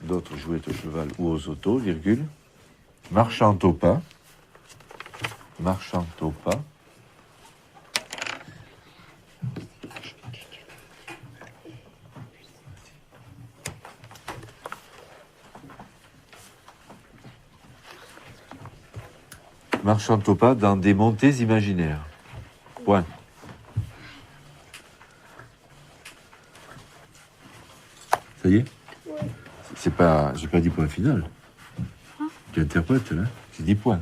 D'autres jouets au cheval ou aux autos, virgule. Marchant au pas. Marchant au pas. Marchant au pas dans des montées imaginaires. Point. Ça y est? Oui. C'est pas... J'ai pas dit point final. Tu interprètes, là? J'ai dit point.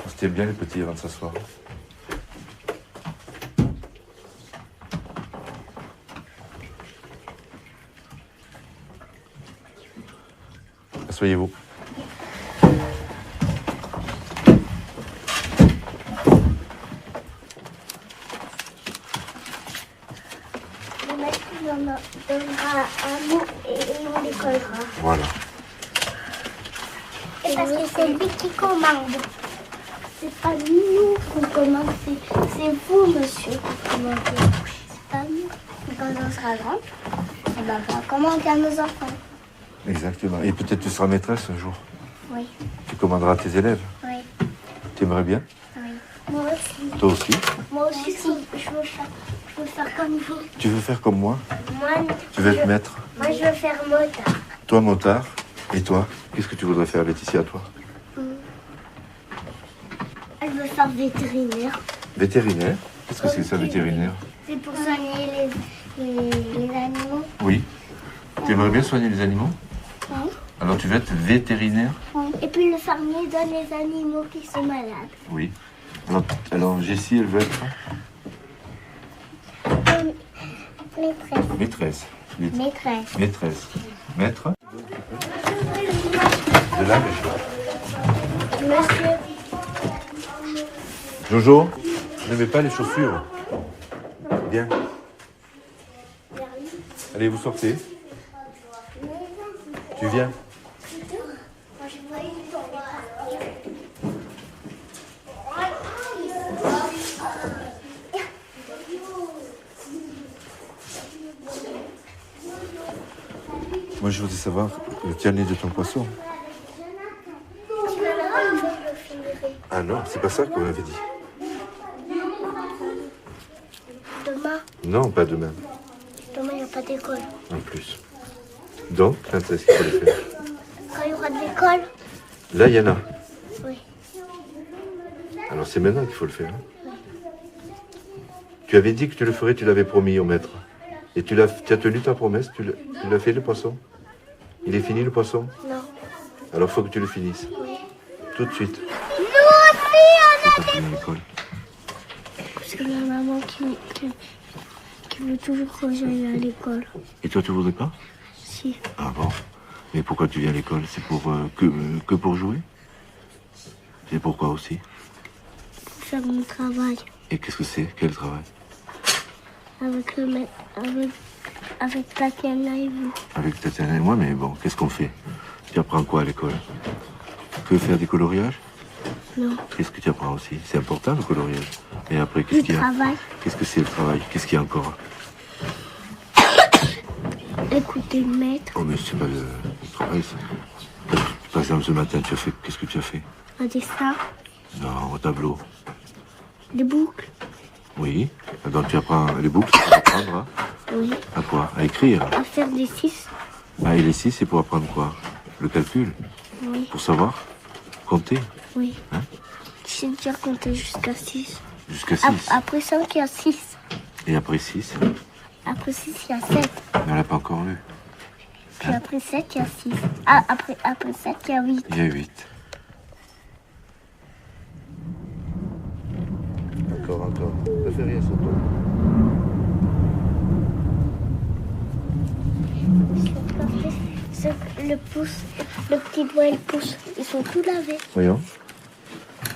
C'était bien les petits avant de s'asseoir. Asseyez-vous. Le maître donnera un mot et on les collera. Voilà. Et parce que c'est lui qui commande. C'est pas nous qu'on commande, c'est vous, monsieur, qui commandez. C'est pas nous. Et quand on sera grand, on va commander à nos enfants. Exactement. Et peut-être tu seras maîtresse un jour. Oui, Tu commanderas tes élèves. oui, Tu aimerais bien? oui. Moi aussi. Toi aussi? Moi aussi, je veux faire comme vous. Tu veux faire comme moi? Moi, Tu veux être maître? moi, je veux faire motard. Toi, motard. Et toi? Qu'est-ce que tu voudrais faire, Laetitia, toi? Elle veut faire vétérinaire. Vétérinaire? Qu'est-ce que c'est ça, vétérinaire? C'est pour soigner les animaux. Oui. Tu aimerais bien soigner les animaux? Oui. Alors tu veux être vétérinaire? Oui. Et puis le fermier donne les animaux qui sont malades. Oui. Alors Jessie, elle veut être Maîtresse. maîtresse. Maîtresse. Maîtresse. Maître? De la région. Monsieur. Jojo, n'aimez pas les chaussures? Bien. Allez, vous sortez. Tu viens? Moi, je voudrais savoir le tien-nez de ton poisson. Ah non, c'est pas ça qu'on m'avait dit. Demain. Non, pas demain. Demain, il n'y a pas d'école. En plus. Donc, quand est-ce qu'il faut le faire? Quand il y aura de l'école. Là, il y en a. Oui. Alors, c'est maintenant qu'il faut le faire. Hein. Tu avais dit que tu le ferais, tu l'avais promis au maître. Et tu as tenu ta promesse, tu l'as fait le poisson? Il est fini le poisson? Non. Alors, il faut que tu le finisses. Oui. Tout de suite. Nous aussi, on a Quand tu viens à l'école. Parce que la maman qui veut toujours que j'aille à l'école. Et toi, tu voudrais pas? Si. Ah bon? Mais pourquoi tu viens à l'école? C'est pour que pour jouer? C'est pourquoi aussi? Pour faire mon travail. Et qu'est-ce que c'est? Quel travail? Avec le maître. Avec Tatiana et vous. Avec Tatiana et moi, mais bon, qu'est-ce qu'on fait? Tu apprends quoi à l'école? Que faire des coloriages? Non. Qu'est-ce que tu apprends aussi? C'est important le coloriage. Et après, qu'est-ce Du qu'il y a? travail. Qu'est-ce que c'est le travail? Qu'est-ce qu'il y a encore? Écouter le maître. Oh, mais c'est pas le travail, ça. Par exemple, ce matin, tu as fait... Qu'est-ce que tu as fait? Un dessin. Non, au tableau. Des boucles. Oui. Donc tu apprends les boucles pour apprendre Oui. à quoi? À écrire. À faire des 6. Ah, et les 6, c'est pour apprendre quoi? Le calcul? Oui. Pour savoir compter? Oui. Hein? Je sais déjà compter jusqu'à 6. Jusqu'à 6. Après 5, il y a 6. Et après 6? Après 6, il y a 7. On ne l'a pas encore lu. Puis après 7, il y a 6. Ah, après 7, il y a 8. Il y a 8. Encore. Ne fais rien sur toi. Le pouce, le petit doigt et le pouce, ils sont tout lavés. Voyons.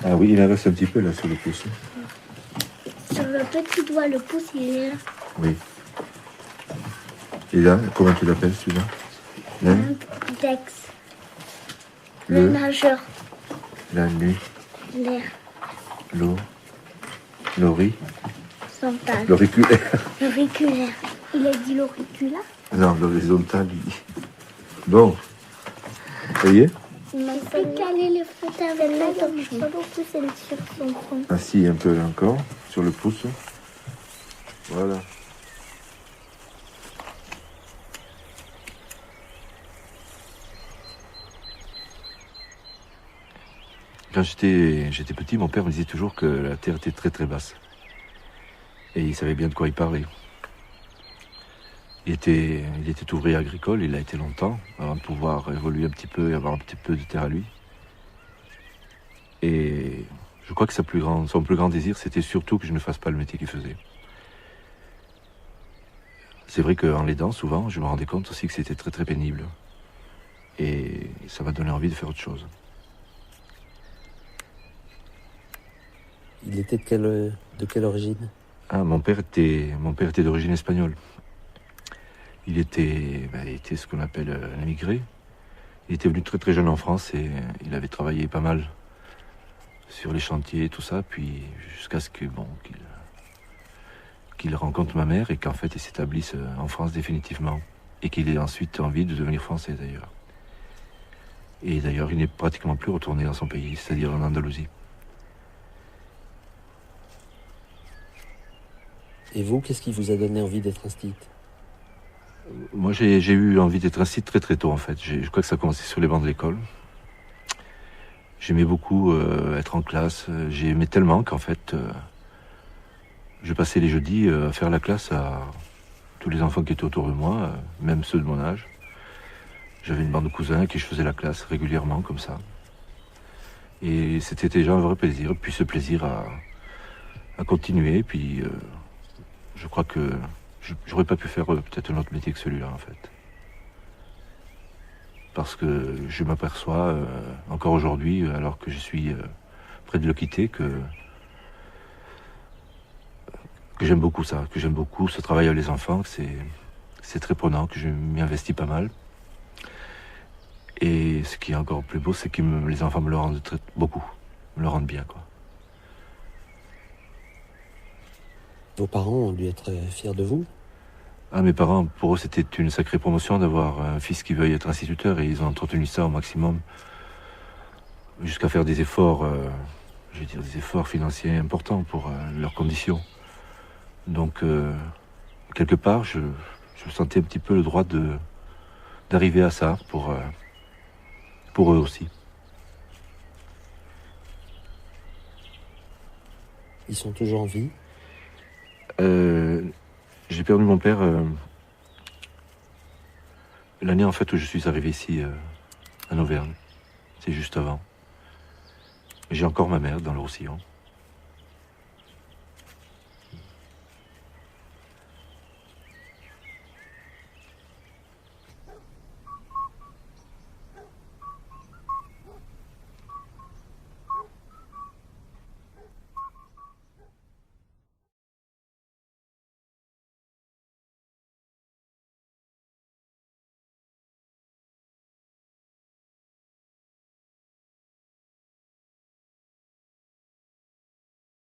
Ah oui, il en reste un petit peu là sur le pouce. Sur le petit doigt, le pouce, il est là. Oui. Et là, comment tu l'appelles celui-là? Là, Dex. Le nageur. La nuit, l'air, l'eau, l'ori, central, l'auriculaire. l'auriculaire. Il a dit l'auriculaire. Non, l'horizontale, il dit. Bon. Ça y est? Il m'a fait caler les photos avec la torche. Pas beaucoup celle sur son front. Assis un peu là encore, sur le pouce. Voilà. Quand j'étais petit, mon père me disait toujours que la terre était très très basse. Et il savait bien de quoi il parlait. Il était ouvrier agricole, il a été longtemps, avant de pouvoir évoluer un petit peu et avoir un petit peu de terre à lui. Et je crois que son plus grand désir, c'était surtout que je ne fasse pas le métier qu'il faisait. C'est vrai qu'en l'aidant, souvent, je me rendais compte aussi que c'était très très pénible. Et ça m'a donné envie de faire autre chose. Il était de quelle origine? Ah, mon père était d'origine espagnole. Il était ce qu'on appelle un immigré. Il était venu très très jeune en France et il avait travaillé pas mal sur les chantiers et tout ça, puis jusqu'à ce que qu'il rencontre ma mère et qu'en fait il s'établisse en France définitivement et qu'il ait ensuite envie de devenir français d'ailleurs. Et d'ailleurs il n'est pratiquement plus retourné dans son pays, c'est-à-dire en Andalousie. Et vous, qu'est-ce qui vous a donné envie d'être instite? Moi j'ai eu envie d'être instite très très tôt en fait. Je crois que ça a commencé sur les bancs de l'école. J'aimais beaucoup être en classe. J'aimais tellement qu'en fait je passais les jeudis à faire la classe à tous les enfants qui étaient autour de moi, même ceux de mon âge. J'avais une bande de cousins à qui je faisais la classe régulièrement comme ça. Et c'était déjà un vrai plaisir. Puis ce plaisir a continué. Puis je crois que j'aurais pas pu faire peut-être un autre métier que celui-là en fait. Parce que je m'aperçois encore aujourd'hui, alors que je suis près de le quitter, que j'aime beaucoup ça, que j'aime beaucoup ce travail avec les enfants, que c'est très prenant, que je m'y investis pas mal. Et ce qui est encore plus beau, c'est que les enfants me le rendent beaucoup, me le rendent bien, quoi. Vos parents ont dû être fiers de vous? Ah, mes parents, pour eux, c'était une sacrée promotion d'avoir un fils qui veuille être instituteur et ils ont entretenu ça au maximum jusqu'à faire des efforts, je veux dire des efforts financiers importants pour leurs conditions. Donc, quelque part, je sentais un petit peu le droit d'arriver à ça pour eux aussi. Ils sont toujours en vie? J'ai perdu mon père l'année en fait où je suis arrivé ici en Auvergne. C'est juste avant. J'ai encore ma mère dans le Roussillon.